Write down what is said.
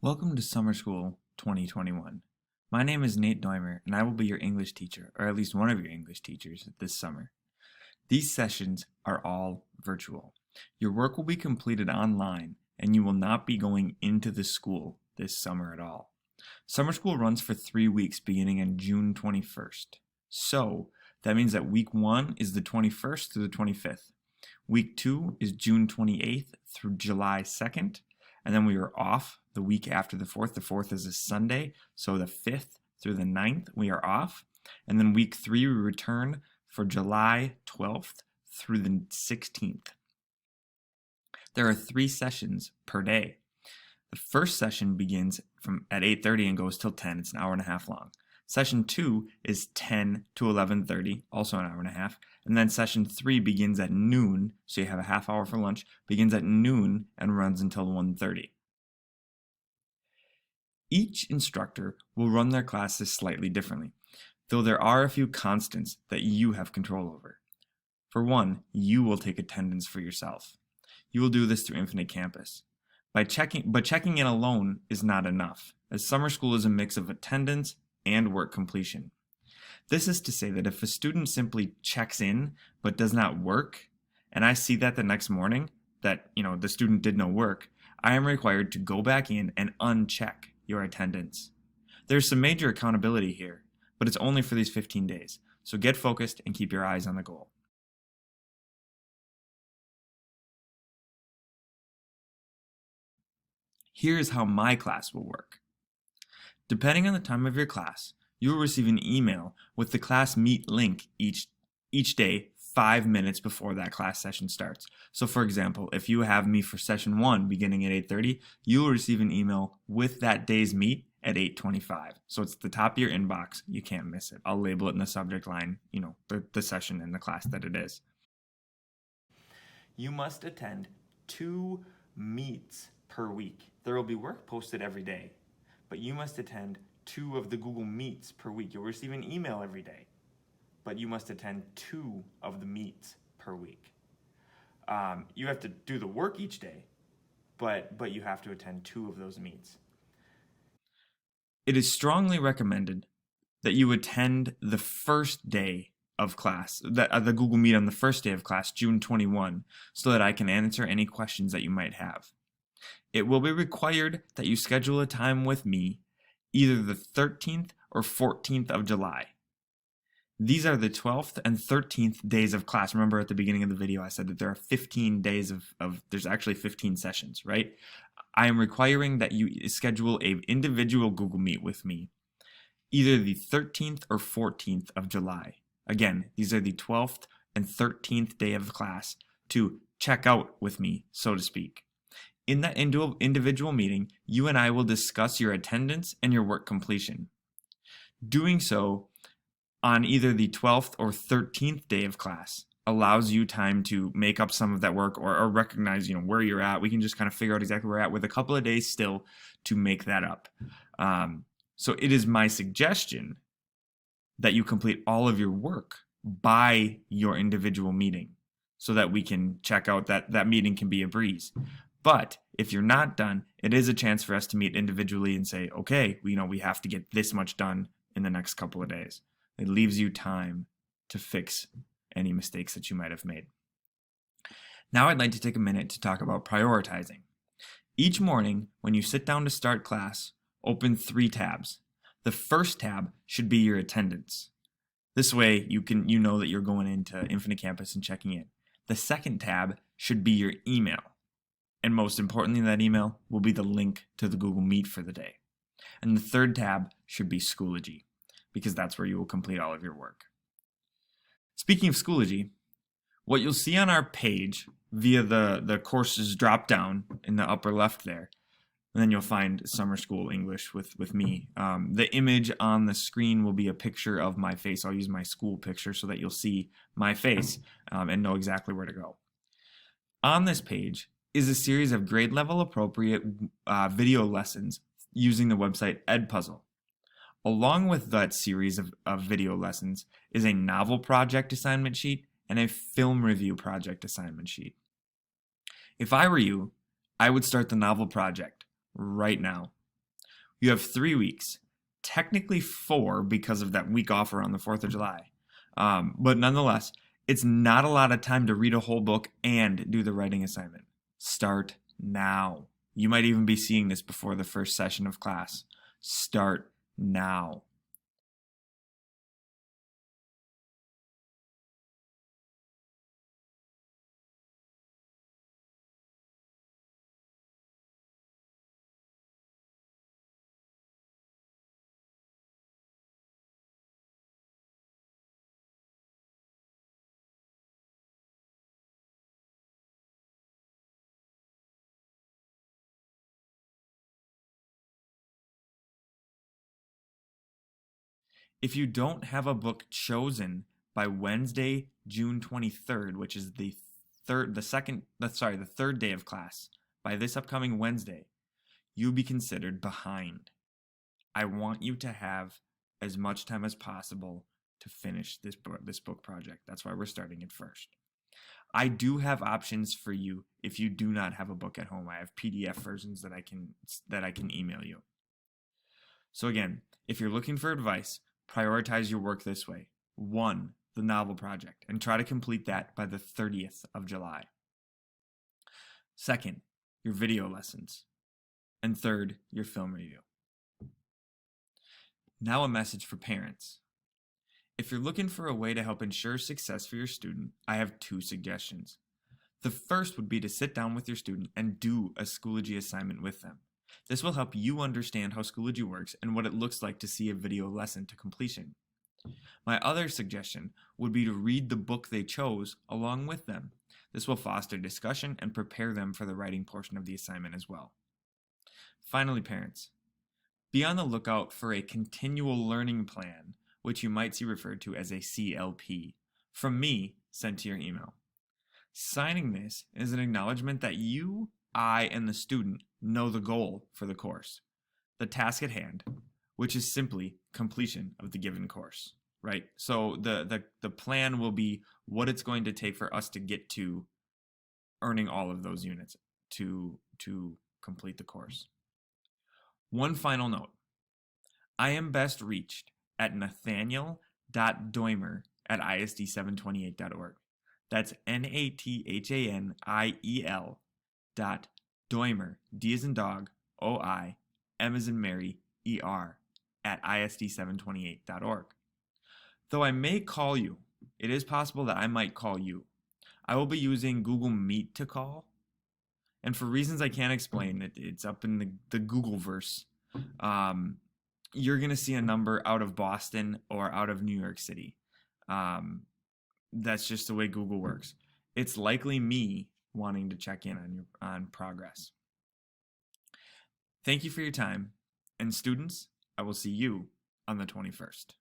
Welcome to Summer School 2021. My name is Nate Doimer, and I will be your English teacher, or at least one of your English teachers, this summer. These sessions are all virtual. Your work will be completed online, and you will not be going into the school this summer at all. Summer school runs for 3 weeks beginning on June 21st. So, that means that week 1 is the 21st through the 25th. Week 2 is June 28th through July 2nd. And then we are off the week after the 4th. The 4th is a Sunday, so the 5th through the 9th we are off. And then week 3 we return for July 12th through the 16th. There are 3 sessions per day. The first session begins at 8:30 and goes till 10. It's an hour and a half long. Session 2 is 10 to 11:30, also an hour and a half. And then session 3 begins at noon, so you have a half hour for lunch, begins at noon and runs until 1:30. Each instructor will run their classes slightly differently, though there are a few constants that you have control over. For one, you will take attendance for yourself. You will do this through Infinite Campus. But checking in alone is not enough, as summer school is a mix of attendance and work completion. This is to say that if a student simply checks in but does not work, and I see that the next morning that the student did no work, I am required to go back in and uncheck your attendance. There's some major accountability here, but it's only for these 15 days, so get focused and keep your eyes on the goal. Here's how my class will work. Depending on the time of your class, you will receive an email with the class meet link each day 5 minutes before that class session starts. So for example, if you have me for session 1 beginning at 8:30, you will receive an email with that day's meet at 8:25. So it's the top of your inbox. You can't miss it. I'll label it in the subject line, the session and the class that it is. You must attend 2 meets per week. There will be work posted every day, but you must attend 2 of the Google Meets per week. You'll receive an email every day, but you must attend 2 of the meets per week. You have to do the work each day, but you have to attend 2 of those meets. It is strongly recommended that you attend the first day of class, the Google Meet on the first day of class, June 21, so that I can answer any questions that you might have. It will be required that you schedule a time with me either the 13th or 14th of July. These are the 12th and 13th days of class. Remember at the beginning of the video I said that there are 15 days there's actually 15 sessions, right? I am requiring that you schedule an individual Google Meet with me either the 13th or 14th of July. Again, these are the 12th and 13th day of class to check out with me, so to speak. In that individual meeting, you and I will discuss your attendance and your work completion. Doing so on either the 12th or 13th day of class allows you time to make up some of that work or recognize where you're at. We can just kind of figure out exactly where we're at with a couple of days still to make that up. So it is my suggestion that you complete all of your work by your individual meeting so that we can check out that meeting can be a breeze. But if you're not done, it is a chance for us to meet individually and say, okay, we have to get this much done in the next couple of days. It leaves you time to fix any mistakes that you might have made. Now I'd like to take a minute to talk about prioritizing. Each morning, when you sit down to start class, open 3 tabs. The first tab should be your attendance. This way you know that you're going into Infinite Campus and checking in. The second tab should be your email. And most importantly, in that email will be the link to the Google Meet for the day. And the third tab should be Schoology, because that's where you will complete all of your work. Speaking of Schoology, what you'll see on our page via the courses drop down in the upper left there, and then you'll find Summer School English with me. The image on the screen will be a picture of my face. I'll use my school picture so that you'll see my face and know exactly where to go. On this page is a series of grade level appropriate video lessons using the website Edpuzzle. Along with that series of video lessons is a novel project assignment sheet and a film review project assignment sheet. If I were you, I would start the novel project right now. You have 3 weeks, technically 4 because of that week off around the 4th of July. But nonetheless, it's not a lot of time to read a whole book and do the writing assignment. Start now. You might even be seeing this before the first session of class. Start now. If you don't have a book chosen by Wednesday, June 23rd, which is the third day of class, by this upcoming Wednesday, you'll be considered behind. I want you to have as much time as possible to finish this book project. That's why we're starting it first. I do have options for you if you do not have a book at home. I have PDF versions that I can email you. So again, if you're looking for advice, prioritize your work this way. 1, the novel project, and try to complete that by the 30th of July. 2nd, your video lessons. And 3rd, your film review. Now a message for parents. If you're looking for a way to help ensure success for your student, I have 2 suggestions. The first would be to sit down with your student and do a Schoology assignment with them. This will help you understand how Schoology works and what it looks like to see a video lesson to completion. My other suggestion would be to read the book they chose along with them. This will foster discussion and prepare them for the writing portion of the assignment as well. Finally, parents, be on the lookout for a continual learning plan, which you might see referred to as a CLP, from me sent to your email. Signing this is an acknowledgement that you, I, and the student know the goal for the course, the task at hand, which is simply completion of the given course, right? So the plan will be what it's going to take for us to get to earning all of those units to complete the course. One final note. I am best reached at nathaniel.doimer@isd728.org. That's Nathaniel.Doimer, D as in dog, O-I, M as in Mary, E-R, at isd728.org. Though I may call you, it is possible that I might call you. I will be using Google Meet to call, and for reasons I can't explain, it's up in the Googleverse. You're going to see a number out of Boston or out of New York City. That's just the way Google works. It's likely me wanting to check in on progress. Thank you for your time. And students, I will see you on the 21st.